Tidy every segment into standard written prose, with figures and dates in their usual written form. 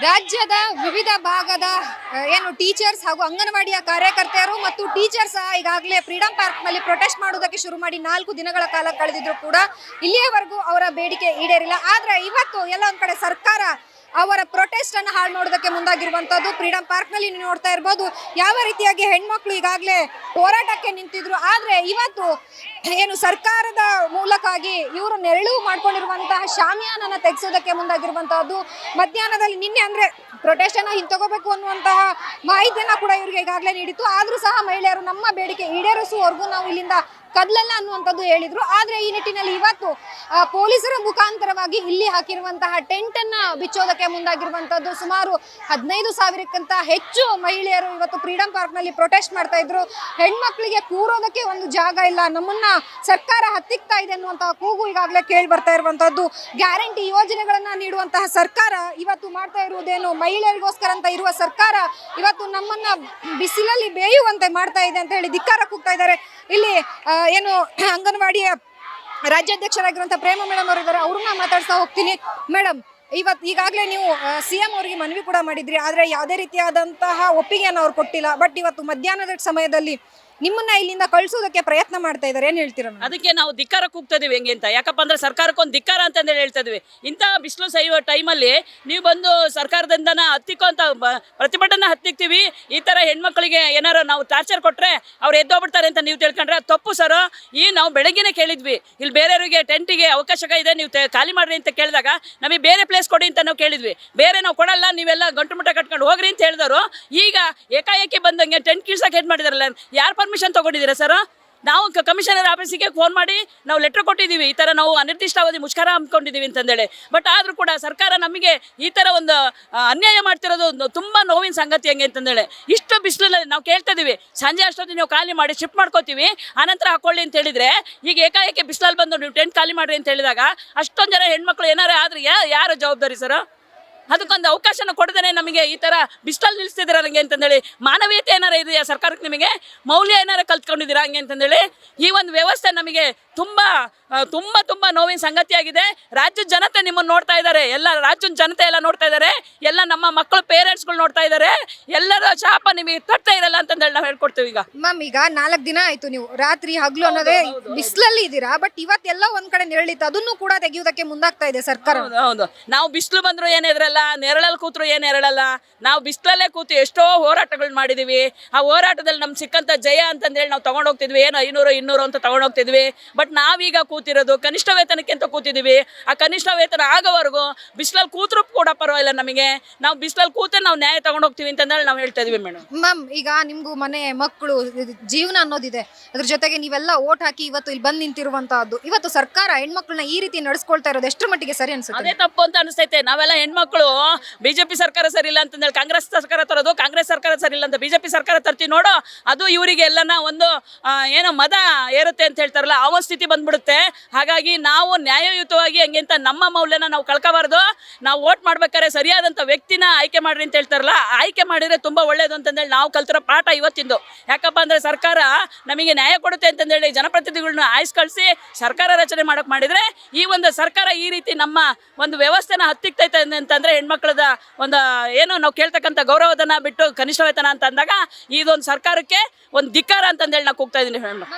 ರಾಜ್ಯದ ವಿವಿಧ ಭಾಗದ ಏನು ಟೀಚರ್ಸ್ ಹಾಗೂ ಅಂಗನವಾಡಿಯ ಕಾರ್ಯಕರ್ತೆಯರು ಮತ್ತು ಟೀಚರ್ಸ್ ಈಗಾಗಲೇ ಫ್ರೀಡಂ ಪಾರ್ಕ್ ನಲ್ಲಿ ಪ್ರೊಟೆಸ್ಟ್ ಮಾಡುವುದಕ್ಕೆ ಶುರು ಮಾಡಿ 4 ದಿನಗಳ ಕಾಲ ಕಳೆದಿದ್ರು ಕೂಡ ಇಲ್ಲಿಯವರೆಗೂ ಅವರ ಬೇಡಿಕೆ ಈಡೇರಿಲ್ಲ. ಆದ್ರೆ ಇವತ್ತು ಎಲ್ಲ ಒಂದ್ ಕಡೆ ಸರ್ಕಾರ ಅವರ ಪ್ರೊಟೆಸ್ಟ್ ಅನ್ನು ಹಾಳು ಮಾಡೋದಕ್ಕೆ ಮುಂದಾಗಿರುವಂತದ್ದು. ಫ್ರೀಡಂ ಪಾರ್ಕ್ ನಲ್ಲಿ ನೀವು ನೋಡ್ತಾ ಇರಬಹುದು ಯಾವ ರೀತಿಯಾಗಿ ಹೆಣ್ಮಕ್ಳು ಈಗಾಗಲೇ ಹೋರಾಟಕ್ಕೆ ನಿಂತಿದ್ರು. ಆದ್ರೆ ಇವತ್ತು ಏನು ಸರ್ಕಾರದ ಮೂಲಕವಾಗಿ ಇವರು ನೆರಳು ಮಾಡ್ಕೊಂಡಿರುವಂತಹ ಶಾಮಿಯಾನನ್ನ ತೆಗೆಸೋದಕ್ಕೆ ಮುಂದಾಗಿರುವಂತಹದ್ದು. ಮಧ್ಯಾಹ್ನದಲ್ಲಿ ನಿನ್ನೆ ಅಂದ್ರೆ ಪ್ರೊಟೆಸ್ಟ್ ಅನ್ನ ಹಿಂತಗೋಬೇಕು ಅನ್ನುವಂತಹ ಮಾಹಿತಿಯನ್ನ ಕೂಡ ಇವರಿಗೆ ಈಗಾಗಲೇ ನೀಡಿತ್ತು. ಆದ್ರೂ ಸಹ ಮಹಿಳೆಯರು ನಮ್ಮ ಬೇಡಿಕೆ ಈಡೇರಿಸುವವರೆಗೂ ನಾವು ಇಲ್ಲಿಂದ ಕದಲಲ್ಲ ಅನ್ನುವಂಥದ್ದು ಹೇಳಿದ್ರು. ಆದ್ರೆ ಈ ನಿಟ್ಟಿನಲ್ಲಿ ಇವತ್ತು ಪೊಲೀಸರ ಮುಖಾಂತರವಾಗಿ ಇಲ್ಲಿ ಹಾಕಿರುವಂತಹ ಟೆಂಟ್ ಅನ್ನ ಬಿಚ್ಚೋದಕ್ಕೆ ಮುಂದಾಗಿರುವಂತದ್ದು. ಸುಮಾರು 15,000ಕ್ಕಿಂತ ಹೆಚ್ಚು ಮಹಿಳೆಯರು ಇವತ್ತು ಫ್ರೀಡಂ ಪಾರ್ಕ್ ನಲ್ಲಿ ಪ್ರೊಟೆಸ್ಟ್ ಮಾಡ್ತಾ ಇದ್ರು. ಹೆಣ್ಮಕ್ಳಿಗೆ ಕೂರೋದಕ್ಕೆ ಒಂದು ಜಾಗ ಇಲ್ಲ, ನಮ್ಮನ್ನ ಸರ್ಕಾರ ಹತ್ತಿಕ್ತಾ ಇದೆ ಅನ್ನುವಂತಹ ಕೂಗು ಈಗಾಗಲೇ ಕೇಳಿ ಬರ್ತಾ ಇರುವಂತದ್ದು. ಗ್ಯಾರಂಟಿ ಯೋಜನೆಗಳನ್ನ ನೀಡುವಂತಹ ಸರ್ಕಾರ ಇವತ್ತು ಮಾಡ್ತಾ ಇರುವುದೇನು, ಮಹಿಳೆಯರಿಗೋಸ್ಕರ ಅಂತ ಇರುವ ಸರ್ಕಾರ ಇವತ್ತು ನಮ್ಮನ್ನ ಬಿಸಿಲಲ್ಲಿ ಬೇಯುವಂತೆ ಮಾಡ್ತಾ ಇದೆ ಅಂತ ಹೇಳಿ ಧಿಕ್ಕಾರ ಕೂಗ್ತಾ ಇದ್ದಾರೆ. ಇಲ್ಲಿ ಏನು ಅಂಗನವಾಡಿಯ ರಾಜ್ಯಾಧ್ಯಕ್ಷರಾಗಿರುವಂತಹ ಪ್ರೇಮ ಮೇಡಮ್ ಅವರು ಇದ್ದಾರೆ, ಅವ್ರನ್ನ ಮಾತಾಡ್ತಾ ಹೋಗ್ತೀನಿ. ಮೇಡಮ್, ಇವತ್ತು ಈಗಾಗಲೇ ನೀವು CM ಅವರಿಗೆ ಮನವಿ ಕೂಡ ಮಾಡಿದ್ರಿ, ಆದ್ರೆ ಯಾವುದೇ ರೀತಿಯಾದಂತಹ ಒಪ್ಪಿಗೆಯನ್ನು ಅವ್ರು ಕೊಟ್ಟಿಲ್ಲ. ಬಟ್ ಇವತ್ತು ಮಧ್ಯಾಹ್ನದ ಸಮಯದಲ್ಲಿ ನಿಮ್ಮನ್ನ ಇಲ್ಲಿಂದ ಕಳಿಸೋದಕ್ಕೆ ಪ್ರಯತ್ನ ಮಾಡ್ತಾ ಇದ್ದಾರೆ, ಏನ್ ಹೇಳ್ತೀರಾ? ಅದಕ್ಕೆ ನಾವು ಧಿಕ್ಕಾರ ಕೂಗ್ತಾ ಇದೀವಿ. ಹೆಂಗೆ ಅಂತ, ಯಾಕಪ್ಪ ಅಂದ್ರೆ ಸರ್ಕಾರಕ್ಕೊಂದು ಧಿಕ್ಕಾರ ಅಂತ ಹೇಳ್ತಾ ಇದೀವಿ. ಇಂಥ ಬಿಸಿಲು ಸೈವ ಟೈಮಲ್ಲಿ ನೀವು ಬಂದು ಸರ್ಕಾರದಿಂದ ಹತ್ತಿಕ್ಕೋ ಅಂತ ಪ್ರತಿಭಟನೆ ಹತ್ತಿಕ್ತೀವಿ. ಈ ಥರ ಹೆಣ್ಮಕ್ಳಿಗೆ ಏನಾರು ನಾವು ಟಾರ್ಚರ್ ಕೊಟ್ಟರೆ ಅವ್ರು ಎದ್ದೋಗ್ಬಿಡ್ತಾರೆ ಅಂತ ನೀವು ತಿಳ್ಕೊಂಡ್ರೆ ತಪ್ಪು ಸರ್. ನಾವು ಬೆಳಗ್ಗೆನೇ ಕೇಳಿದ್ವಿ, ಇಲ್ಲಿ ಬೇರೆಯವರಿಗೆ ಟೆಂಟಿಗೆ ಅವಕಾಶ ಇದೆ, ನೀವು ಖಾಲಿ ಮಾಡ್ರಿ ಅಂತ ಕೇಳಿದಾಗ ನಮಗೆ ಬೇರೆ ಪ್ಲೇಸ್ ಕೊಡಿ ಅಂತ ನಾವು ಕೇಳಿದ್ವಿ. ಬೇರೆ ನಾವು ಕೊಡಲ್ಲ, ನೀವೆಲ್ಲ ಗಂಟು ಮುಟ್ಟ ಕಟ್ಕೊಂಡು ಹೋಗ್ರಿ ಅಂತ ಹೇಳಿದವರು ಈಗ ಏಕಾಏಕಿ ಬಂದಂಗೆ ಟೆಂಟ್ ಕೀಳ್ಸಕ್ಕೆ ಏನು ಮಾಡಿದಾರಲ್ಲ, ಯಾರು ಪರ್ಮಿಷನ್ ತಗೊಂಡಿದ್ದೀರಾ ಸರ್? ನಾವು ಕಮಿಷನರ್ ಆಫೀಸಿಗೆ ಫೋನ್ ಮಾಡಿ ನಾವು ಲೆಟ್ರ್ ಕೊಟ್ಟಿದ್ದೀವಿ, ಈ ಥರ ನಾವು ಅನಿರ್ದಿಷ್ಟಾವಧಿ ಮುಷ್ಕರ ಹಮ್ಮಿಕೊಂಡಿದ್ದೀವಿ ಅಂತಂದೇಳಿ. ಬಟ್ ಆದರೂ ಕೂಡ ಸರ್ಕಾರ ನಮಗೆ ಈ ಥರ ಒಂದು ಅನ್ಯಾಯ ಮಾಡ್ತಿರೋದು ತುಂಬ ನೋವಿನ ಸಂಗತಿ. ಹೆಂಗೆ ಅಂತಂದೇಳಿ ಇಷ್ಟು ಬಿಸಿಲಲ್ಲಿ ನಾವು ಕೇಳ್ತಾ ಇದ್ದೀವಿ, ಸಂಜೆ ಅಷ್ಟೊತ್ತಿಗೆ ನೀವು ಖಾಲಿ ಮಾಡಿ ಶಿಫ್ಟ್ ಮಾಡ್ಕೋತೀವಿ, ಆನಂತರ ಹಾಕೊಳ್ಳಿ ಅಂತ ಹೇಳಿದರೆ ಈಗ ಏಕಾಏಕಿ ಬಿಸಿಲಲ್ಲಿ ಬಂದು ನೀವು ಟೆಂಟ್ ಖಾಲಿ ಮಾಡಿರಿ ಅಂತ ಹೇಳಿದಾಗ ಅಷ್ಟೊಂದು ಜನ ಹೆಣ್ಮಕ್ಳು ಏನಾರು ಆದರೆ ಯಾರು ಜವಾಬ್ದಾರಿ ಸರ್? ಅದಕ್ಕೊಂದು ಅವಕಾಶನ ಕೊಡದೇ ನಮಗೆ ಈ ಥರ ಬಿಸಿಲಲ್ಲಿ ನಿಲ್ಲಿಸ್ತಿದ್ದೀರ ಹಂಗೆ ಅಂತಂದೇಳಿ. ಮಾನವೀಯತೆ ಏನಾರು ಇದೆಯಾ ಸರ್ಕಾರಕ್ಕೆ? ನಿಮಗೆ ಮೌಲ್ಯ ಏನಾರು ಕಲ್ತ್ಕೊಂಡಿದ್ದೀರಾ ಹಂಗೆ ಅಂತಂದೇಳಿ? ಈ ಒಂದು ವ್ಯವಸ್ಥೆ ನಮಗೆ ತುಂಬ ತುಂಬ ತುಂಬ ನೋವಿನ ಸಂಗತಿಯಾಗಿದೆ. ರಾಜ್ಯದ ಜನತೆ ನಿಮ್ಮನ್ನು ನೋಡ್ತಾ ಇದ್ದಾರೆ, ಎಲ್ಲ ರಾಜ್ಯದ ಜನತೆ ಎಲ್ಲ ನೋಡ್ತಾ ಇದ್ದಾರೆ, ಎಲ್ಲ ನಮ್ಮ ಮಕ್ಕಳು ಪೇರೆಂಟ್ಸ್ಗಳು ನೋಡ್ತಾ ಇದ್ದಾರೆ. ಎಲ್ಲರ ಶಾಪ ನಿಮಗೆ ತಟ್ತಾ ಇರಲ್ಲ ಅಂತಂದೇಳಿ ನಾವು ಹೇಳ್ಕೊಡ್ತೀವಿ. ಈಗ ಮ್ಯಾಮ್, ಈಗ 4 ದಿನ ಆಯ್ತು ನೀವು ರಾತ್ರಿ ಹಗ್ಲು ಅನ್ನೋದೇ ಬಿಸಿಲಲ್ಲಿ ಇದ್ದೀರಾ. ಬಟ್ ಇವತ್ತೆಲ್ಲ ಒಂದ್ ಕಡೆ ನೆರಳಿತ್ತು, ಅದನ್ನು ಕೂಡ ತೆಗೆಯುವುದಕ್ಕೆ ಮುಂದಾಗ್ತಾ ಇದೆ ಸರ್ಕಾರ. ಹೌದು, ನಾವು ಬಿಸಿಲು ಬಂದ್ರು ಏನಿದ್ರಲ್ಲ, ನೆರಳಲ್ಲಿ ಕೂತ್ರು ಏನು ನೆರಳಲ್ಲ. ನಾವು ಬಿಸಿಲಲ್ಲೇ ಕೂತು ಎಷ್ಟೋ ಹೋರಾಟಗಳು ಮಾಡಿದೀವಿ. ಆ ಹೋರಾಟದಲ್ಲಿ ನಮ್ಗೆ ಸಿಕ್ಕಂತ ಜಯ ಅಂತಂದೇಳಿ ನಾವು ತಗೊಂಡೋಗ್ತಿದ್ವಿ, ಏನು 500 ಅಂತ ತಗೊಂಡೋಗ್ತಿದ್ವಿ. ಬಟ್ ನಾವೀಗ ಕೂತಿರೋದು ಕನಿಷ್ಠ ವೇತನಕ್ಕೆ ಅಂತ ಕೂತಿದ್ದೀವಿ. ಆ ಕನಿಷ್ಠ ವೇತನ ಆಗೋವರೆಗೂ ಬಿಸಿಲಲ್ಲಿ ಕೂತ್ರು ಕೂಡ ಪರವಾಗಿಲ್ಲ, ನಮಗೆ ನಾವು ಬಿಸಿಲಲ್ಲಿ ಕೂತೆ ನಾವು ನ್ಯಾಯ ತಗೊಂಡೋಗ್ತೀವಿ ಅಂತಂದೇಳಿ ನಾವು ಹೇಳ್ತಾ ಇದೀವಿ. ಮೇಡಮ್ ಮ್ಯಾಮ್, ಈಗ ನಿಮ್ಗೂ ಮನೆ ಮಕ್ಕಳು ಜೀವನ ಅನ್ನೋದಿದೆ, ಅದ್ರ ಜೊತೆಗೆ ನೀವೆಲ್ಲ ಓಟ್ ಹಾಕಿ ಇವತ್ತು ಇಲ್ಲಿ ಬಂದು ನಿಂತಿರುವಂತಹದ್ದು. ಇವತ್ತು ಸರ್ಕಾರ ಹೆಣ್ಮಕ್ಳನ್ನ ಈ ರೀತಿ ನಡೆಸ್ಕೊಳ್ತಾ ಇರೋದು ಎಷ್ಟರ ಮಟ್ಟಿಗೆ ಸರಿ ಅನ್ಸುತ್ತೆ? ಅದೇ ತಪ್ಪು ಅಂತ ಅನಿಸ್ತೈತೆ. ನಾವೆಲ್ಲ ಹೆಣ್ಮಕ್ಳು BJP ಸರ್ಕಾರ ಸರಿ ಇಲ್ಲ ಅಂತಂದೇಳಿ ಕಾಂಗ್ರೆಸ್ ಸರ್ಕಾರ ತರೋದು, ಕಾಂಗ್ರೆಸ್ ಸರ್ಕಾರ ಸರಿ ಇಲ್ಲ ಅಂತ BJP ಸರ್ಕಾರ ತರ್ತೀವಿ ನೋಡು, ಅದು ಇವರಿಗೆ ಎಲ್ಲನ ಒಂದು ಏನೋ ಮದ ಏರುತ್ತೆ ಅಂತ ಹೇಳ್ತಾರಲ್ಲ, ಆ ಸ್ಥಿತಿ ಬಂದ್ಬಿಡುತ್ತೆ. ಹಾಗಾಗಿ ನಾವು ನ್ಯಾಯಯುತವಾಗಿ ಹಂಗೆ ಅಂತ ನಮ್ಮ ಮೌಲ್ಯನ ನಾವು ಕಳ್ಕೋಬಾರ್ದು. ನಾವು ವೋಟ್ ಮಾಡ್ಬೇಕಾದ್ರೆ ಸರಿಯಾದಂಥ ವ್ಯಕ್ತಿನ ಆಯ್ಕೆ ಮಾಡ್ರಿ ಅಂತ ಹೇಳ್ತಾರಲ್ಲ, ಆಯ್ಕೆ ಮಾಡಿದ್ರೆ ತುಂಬ ಒಳ್ಳೇದು ಅಂತಂದೇಳಿ ನಾವು ಕಲ್ತಿರೋ ಪಾಠ ಇವತ್ತಿಂದು. ಯಾಕಪ್ಪ ಅಂದರೆ ಸರ್ಕಾರ ನಮಗೆ ನ್ಯಾಯ ಕೊಡುತ್ತೆ ಅಂತಂದೇಳಿ ಜನಪ್ರತಿನಿಧಿಗಳನ್ನ ಆಯ್ಸ್ ಕಳಿಸಿ ಸರ್ಕಾರ ರಚನೆ ಮಾಡೋಕೆ ಮಾಡಿದರೆ, ಈ ಒಂದು ಸರ್ಕಾರ ಈ ರೀತಿ ನಮ್ಮ ಒಂದು ವ್ಯವಸ್ಥೆನ ಹತ್ತಿಕ್ತೈತೆ ಅಂತಂದರೆ ಹೆಣ್ಮಕ್ಳದ ಒಂದು ಏನು ನಾವು ಕೇಳ್ತಕ್ಕಂಥ ಗೌರವಧನ ಬಿಟ್ಟು ಕನಿಷ್ಠ ವೇತನ ಅಂತ ಅಂದಾಗ ಇದೊಂದು ಸರ್ಕಾರಕ್ಕೆ ಒಂದು ಧಿಕ್ಕಾರ ಅಂತಂದೇಳಿ ನಾವು ಕೂಗ್ತಾ ಇದ್ದೀನಿ.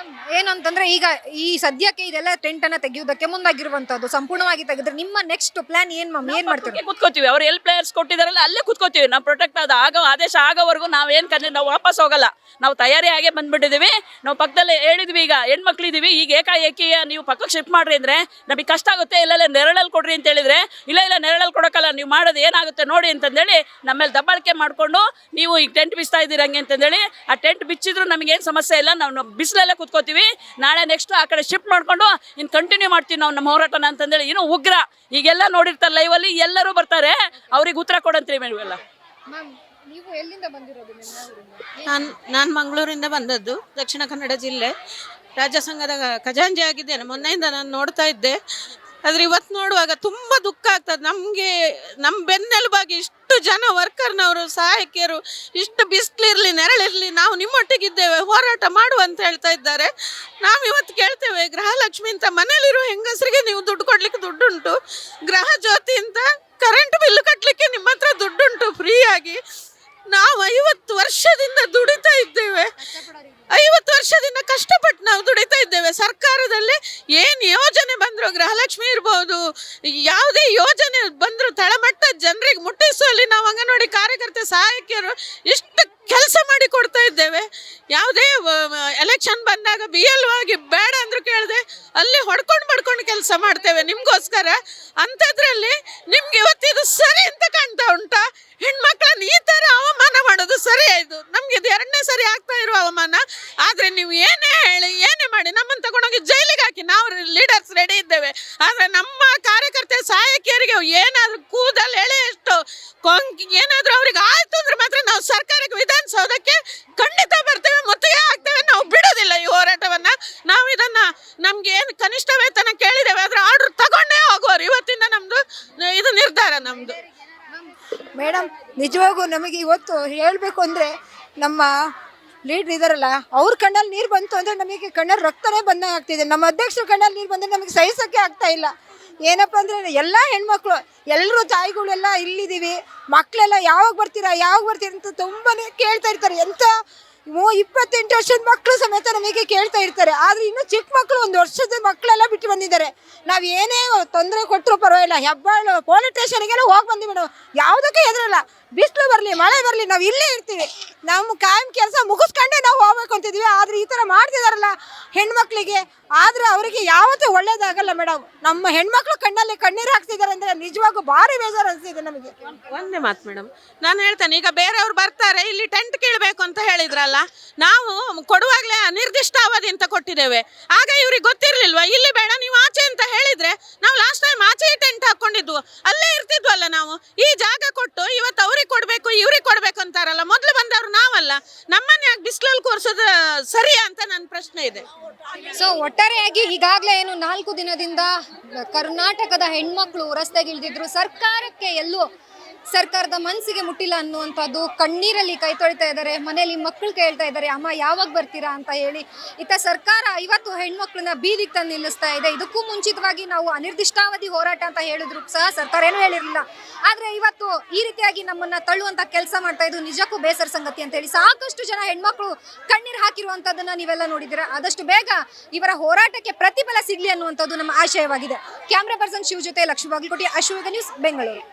ಏನಂತಂದ್ರೆ ಈಗ ಈ ಸದ್ಯಕ್ಕೆ ಇದೆಲ್ಲ ಟೆಂಟ್ ಅನ್ನ ತೆಗೆಯುವುದಕ್ಕೆ ಮುಂದಾಗಿರುವಂತದ್ದು, ಸಂಪೂರ್ಣವಾಗಿ ತೆಗೆದ್ರೆ ನಿಮ್ಮ ನೆಕ್ಸ್ಟ್ ಪ್ಲಾನ್ ಏನ್ ಮ್ಯಾಮ್? ಏನ್ ಮಾಡ್ತೀವಿ? ಕೂತ್ಕೋತೀವಿ, ಅವ್ರು ಎಲ್ ಪ್ಲೇಯರ್ಸ್ ಕೊಟ್ಟಿದಾರಲ್ಲ ಅಲ್ಲೇ ಕೂತ್ಕೋತೀವಿ. ನಾವು ಪ್ರೊಟೆಕ್ಟ್ ಆದೇಶ ಆಗೋವರೆಗೂ ನಾವೇನು ನಾವು ವಾಪಸ್ ಹೋಗಲ್ಲ. ನಾವು ತಯಾರಿ ಆಗೇ ಬಂದ್ಬಿಟ್ಟಿದ್ದೀವಿ. ನಾವು ಪಕ್ಕದಲ್ಲೇ ಹೇಳಿದ್ವಿ, ಈಗ ಹೆಣ್ಮಕ್ಳಿದೀವಿ, ಈಗ ಏಕಾಏಕಿ ನೀವು ಪಕ್ಕಕ್ಕೆ ಶಿಫ್ಟ್ ಮಾಡ್ರಿ ಅಂದ್ರೆ ನಮಗೆ ಕಷ್ಟ ಆಗುತ್ತೆ, ಇಲ್ಲ ನೆರಳಲ್ಲಿ ಕೊಡ್ರಿ ಅಂತ ಹೇಳಿದ್ರೆ ಇಲ್ಲ ನೆರಳಲ್ಲಿ ಕೊಡೋಕ್ಕಲ್ಲ, ನೀವು ಮಾಡೋದು ಏನಾಗುತ್ತೆ ನೋಡಿ ಅಂತಂದೇಳಿ ನಮ್ಮೇಲೆ ದಬ್ಬಾಳಿಕೆ ಮಾಡಿಕೊಂಡು ನೀವು ಈಗ ಟೆಂಟ್ ಬಿಚ್ತಾ ಇದ್ದೀರಿ ಹಂಗೆ ಅಂತಂದೇಳಿ. ಆ ಟೆಂಟ್ ಬಿಚ್ಚಿದ್ರು ನಮಗೇನು ಸಮಸ್ಯೆ ಇಲ್ಲ, ನಾವು ಬಿಸಿಲಲ್ಲೇ ಕೂತ್ಕೋತೀವಿ. ನಾಳೆ ನೆಕ್ಸ್ಟ್ ಆ ಕಡೆ ಶಿಫ್ಟ್ ಮಾಡ್ಕೊಂಡು ಇನ್ನು ಕಂಟಿನ್ಯೂ ಮಾಡ್ತೀವಿ ನಾವು ನಮ್ಮ ಹೋರಾಟನ ಅಂತಂದೇಳಿ. ಇನ್ನು ಉಗ್ರ ಈಗೆಲ್ಲ ನೋಡಿರ್ತಾರೆ ಲೈವಲ್ಲಿ, ಎಲ್ಲರೂ ಬರ್ತಾರೆ, ಅವ್ರಿಗೆ ಉತ್ತರ ಕೊಡಂತೀವಿ ಮೇಡಮ್ ಎಲ್ಲ. ನೀವು ಎಲ್ಲಿಂದ ಬಂದಿರೋದು? ನಾನು ಮಂಗಳೂರಿಂದ ಬಂದದ್ದು, ದಕ್ಷಿಣ ಕನ್ನಡ ಜಿಲ್ಲೆ. ರಾಜ್ಯ ಸಂಘದ ಖಜಾಂಚಿ ಆಗಿದ್ದೇನೆ. ಮೊನ್ನೆಯಿಂದ ನಾನು ನೋಡ್ತಾ ಇದ್ದೆ, ಆದರೆ ಇವತ್ತು ನೋಡುವಾಗ ತುಂಬ ದುಃಖ ಆಗ್ತದೆ ನಮಗೆ. ನಮ್ಮ ಬೆನ್ನೆಲುಬಾಗಿ ಇಷ್ಟು ಜನ ವರ್ಕರ್ನವರು, ಸಹಾಯಕಿಯರು, ಇಷ್ಟು ಬಿಸಿಲಿರಲಿ ನೆರಳಿರಲಿ ನಾವು ನಿಮ್ಮೊಟ್ಟಿಗಿದ್ದೇವೆ, ಹೋರಾಟ ಮಾಡುವ ಅಂತ ಹೇಳ್ತಾ ಇದ್ದಾರೆ. ನಾವು ಇವತ್ತು ಕೇಳ್ತೇವೆ, ಗೃಹಲಕ್ಷ್ಮಿ ಅಂತ ಮನೇಲಿರೋ ಹೆಂಗಸರಿಗೆ ನೀವು ದುಡ್ಡು ಕೊಡ್ಲಿಕ್ಕೆ ದುಡ್ಡುಂಟು, ಗೃಹ ಜ್ಯೋತಿ ಅಂತ ಕರೆಂಟ್ ಬಿಲ್ ಕಟ್ಟಲಿಕ್ಕೆ ನಿಮ್ಮ ಹತ್ರ ದುಡ್ಡುಂಟು, ಮಟ್ಟದ ಜನರಿಗೆ ಮುಟ್ಟಿಸುವಲ್ಲಿ ನಾವು ಅಂಗನವಾಡಿ ಕಾರ್ಯಕರ್ತೆ ಸಹಾಯಕಿಯರು ಇಷ್ಟು ಕೆಲಸ ಮಾಡಿ ಕೊಡ್ತಾ ಇದ್ದೇವೆ. ಯಾವುದೇ ಎಲೆಕ್ಷನ್ ಬಂದಾಗ BLO ಆಗಿ ಬೇಡ ಅಂದ್ರು ಕೇಳದೆ ಅಲ್ಲಿ ಹೊಡ್ಕೊಂಡು ಕೆಲಸ ಮಾಡ್ತೇವೆ ನಿಮ್ಗೋಸ್ಕರ. ಅಂಥದ್ರಲ್ಲಿ ನಿಮ್ಗೆ ಇವತ್ತಿದು ಸರಿ ಅಂತ ಕಾಣ್ತಾ ಉಂಟಾ? ಹೆಣ್ಮಕ್ಳನ್ನ ಈ ಥರ ಅವಮಾನ ಮಾಡೋದು ಸರಿ ಆಯ್ತು. ನಮ್ಗೆ ಇದು 2ನೇ ಸರಿ ಆಗ್ತಾ ಇರೋ ಅವಮಾನ. ಆದ್ರೆ ನೀವು ಏನೇ ಹೇಳಿ ಏನೇ ಮಾಡಿ ನಮ್ಮನ್ನು ತಗೊಂಡೋಗಿ ಜೈಲಿಗೆ ಹಾಕಿ, ನಾವು ಲೀಡರ್ಸ್ ರೆಡಿ ಇದ್ದೇವೆ. ಆದ್ರೆ ನಮ್ಮ ಕಾರ್ಯಕರ್ತೆ ಸಹಾಯಕಿಯರಿಗೆ ಏನಾದ್ರೂ ಕೂದಲು ಎಳೆ ಎಷ್ಟು ಏನಾದ್ರೂ ಅವ್ರಿಗೆ ಆಯ್ತು ಅಂದ್ರೆ ಮಾತ್ರ ನಾವು ಸರ್ಕಾರಕ್ಕೆ ವಿಧಾನಸೌಧಕ್ಕೆ ಖಂಡಿತ ಬರ್ತೇವೆ, ಮುತ್ತಿಗೆ ಹಾಕ್ತೇವೆ. ನಾವು ಬಿಡೋದಿಲ್ಲ ಈ ಹೋರಾಟವನ್ನ. ನಾವು ಇದನ್ನ ನಮ್ಗೆ ಏನು ಕನಿಷ್ಠ ವೇತನ ಕೇಳಿದ್ದೇವೆ ಅದ್ರ ಆರ್ಡರ್ ತಗೊಂಡೇ ಹೋಗುವರು. ಇವತ್ತಿಂದ ನಮ್ದು ಇದು ನಿರ್ಧಾರ ನಮ್ದು. ಮೇಡಮ್, ನಿಜವಾಗೂ ನಮಗೆ ಇವತ್ತು ಹೇಳಬೇಕು ಅಂದರೆ ನಮ್ಮ ಲೀಡ್ರ್ ಇದಾರಲ್ಲ, ಅವ್ರ ಕಣ್ಣಲ್ಲಿ ನೀರು ಬಂತು ಅಂದರೆ ನಮಗೆ ಕಣ್ಣಲ್ಲಿ ರಕ್ತನೇ ಬಂದಂಗೆ ಆಗ್ತಿದೆ. ನಮ್ಮ ಅಧ್ಯಕ್ಷರ ಕಣ್ಣಲ್ಲಿ ನೀರು ಬಂದರೆ ನಮಗೆ ಸಹಿಸೋಕ್ಕೆ ಆಗ್ತಾ ಇಲ್ಲ. ಏನಪ್ಪ ಅಂದರೆ ಎಲ್ಲ ಹೆಣ್ಮಕ್ಳು ಎಲ್ಲರೂ ತಾಯಿಗಳೆಲ್ಲ ಇಲ್ಲಿದ್ದೀವಿ, ಮಕ್ಕಳೆಲ್ಲ ಯಾವಾಗ ಬರ್ತೀರಾ ಅಂತ ತುಂಬಾ ಕೇಳ್ತಾ ಇರ್ತಾರೆ. ಎಂಥ 28 ವರ್ಷದ ಮಕ್ಕಳು ಸಮೇತ ನಮಗೆ ಕೇಳ್ತಾ ಇರ್ತಾರೆ. ಆದರೆ ಇನ್ನು ಚಿಕ್ಕ ಮಕ್ಕಳು 1 ವರ್ಷದ ಮಕ್ಕಳೆಲ್ಲ ಬಿಟ್ಟು ಬಂದಿದ್ದಾರೆ. ನಾವು ಏನೇ ತೊಂದರೆ ಕೊಟ್ಟರು ಪರವಾಗಿಲ್ಲ, ಹೆಬ್ಬಾಳು ಪೊಲೀಸ್ ಸ್ಟೇಷನ್ಗೆಲ್ಲ ಹೋಗಿ ಬಂದ್ವಿ ಮೇಡಮ್, ಯಾವುದಕ್ಕೆ ಹೆದರಲ್ಲ. ಬಿಸಿಲು ಬರಲಿ ಮಳೆ ಬರಲಿ ನಾವು ಇಲ್ಲೇ ಇರ್ತೀವಿ. ನಮ್ಮ ಕಾಯಂ ಕೆಲಸ ಮುಗಿಸ್ಕೊಂಡೇ ನಾವು ಹೋಗ್ಬೇಕು ಅಂತಿದ್ವಿ. ಆದರೆ ಈ ಥರ ಮಾಡ್ತಿದಾರಲ್ಲ ಹೆಣ್ಮಕ್ಳಿಗೆ, ಆದರೆ ಅವರಿಗೆ ಯಾವತ್ತೂ ಒಳ್ಳೇದಾಗಲ್ಲ ಮೇಡಮ್. ನಮ್ಮ ಹೆಣ್ಮಕ್ಳು ಕಣ್ಣಲ್ಲಿ ಕಣ್ಣೀರು ಹಾಕ್ತಿದ್ದಾರೆ ಅಂದರೆ ನಿಜವಾಗೂ ಭಾರಿ ಬೇಜಾರು ಅನಿಸ್ತಿದೆ ನಮಗೆ. ಒಂದೇ ಮಾತು ಮೇಡಮ್, ನಾನು ಹೇಳ್ತೇನೆ, ಈಗ ಬೇರೆಯವ್ರು ಬರ್ತಾರೆ ಇಲ್ಲಿ ಟೆಂಟ್ ಕೇಳಬೇಕು ಅಂತ ಹೇಳಿದ್ರಲ್ಲ, ನಾವು ಕೊಡುವಾಗಲೇ ಅನಿರ್ದಿಷ್ಟ ಅವಧಿ ಅಂತ ಕೊಟ್ಟಿದ್ದೇವೆ. ಆಗ ಇವ್ರಿಗೆ ಗೊತ್ತಿರಲಿಲ್ವಾ ಇಲ್ಲಿ ಬೇಡ ನೀವು ಆಚೆ ಅಂತ ಹೇಳಿದ್ರೆ ನಾವು ಲಾಸ್ಟ್ ಟೈಮ್ ಆಚೆ ಟೆಂಟ್ ಹಾಕೊಂಡಿದ್ವು, ಅಲ್ಲೇ ಇರ್ತಿದ್ವಲ್ಲ ನಾವು. ಈ ಜಾಗ ಕೊಟ್ಟು ಇವತ್ತು ಅವ್ರಿಗೆ ಕೊಡಬೇಕು ಇವ್ರಿಗೆ ಕೊಡಬೇಕು ಅಂತಾರಲ್ಲ, ಮೊದಲು ಬಂದವರು ನಾವಲ್ಲ. ನಮ್ಮನ್ನ ಯಾಕೆ ಬಿಸಿಲಲ್ಲಿ ಕೂರಿಸೋದು ಸರಿಯಾ ಅಂತ ನನ್ನ ಪ್ರಶ್ನೆ ಇದೆ. ಸೊ ಒಟ್ಟಾರೆಯಾಗಿ ಈಗಾಗಲೇ ಏನು 4 ದಿನದಿಂದ ಕರ್ನಾಟಕದ ಹೆಣ್ಮಕ್ಳು ರಸ್ತೆಗಿಳಿದಿದ್ರು. ಸರ್ಕಾರಕ್ಕೆ ಎಲ್ಲೂ ಸರ್ಕಾರದ ಮನಸ್ಸಿಗೆ ಮುಟ್ಟಿಲ್ಲ ಅನ್ನುವಂಥದ್ದು. ಕಣ್ಣೀರಲ್ಲಿ ಕೈ ತೊಳಿತಾ ಇದ್ದಾರೆ, ಮನೆಯಲ್ಲಿ ಮಕ್ಕಳು ಕೇಳ್ತಾ ಇದ್ದಾರೆ, ಅಮ್ಮ ಯಾವಾಗ ಬರ್ತೀರಾ ಅಂತ ಹೇಳಿ. ಇತ್ತ ಸರ್ಕಾರ ಇವತ್ತು ಹೆಣ್ಮಕ್ಳನ್ನ ಬೀದಿಗೆ ತಂದು ನಿಲ್ಲಿಸ್ತಾ ಇದೆ. ಇದಕ್ಕೂ ಮುಂಚಿತವಾಗಿ ನಾವು ಅನಿರ್ದಿಷ್ಟಾವಧಿ ಹೋರಾಟ ಅಂತ ಹೇಳಿದ್ರು ಸಹ ಸರ್ಕಾರ ಏನೂ ಹೇಳಿರಲಿಲ್ಲ. ಆದರೆ ಇವತ್ತು ಈ ರೀತಿಯಾಗಿ ನಮ್ಮನ್ನ ತಳ್ಳುವಂತ ಕೆಲಸ ಮಾಡ್ತಾ ಇದ್ದು ನಿಜಕ್ಕೂ ಬೇಸರ ಸಂಗತಿ ಅಂತ ಹೇಳಿ ಸಾಕಷ್ಟು ಜನ ಹೆಣ್ಮಕ್ಳು ಕಣ್ಣೀರು ಹಾಕಿರುವಂಥದ್ದನ್ನ ನೀವೆಲ್ಲ ನೋಡಿದ್ದೀರಾ. ಆದಷ್ಟು ಬೇಗ ಇವರ ಹೋರಾಟಕ್ಕೆ ಪ್ರತಿಫಲ ಸಿಗಲಿ ಅನ್ನುವಂಥದ್ದು ನಮ್ಮ ಆಶಯವಾಗಿದೆ. ಕ್ಯಾಮ್ರಾ ಪರ್ಸನ್ ಶಿವ್ ಜೊತೆ ಲಕ್ಷ್ಮೀ ಬಾಗಲಕೋಟೆ, ಅಶ್ವವೇಗ ನ್ಯೂಸ್, ಬೆಂಗಳೂರು.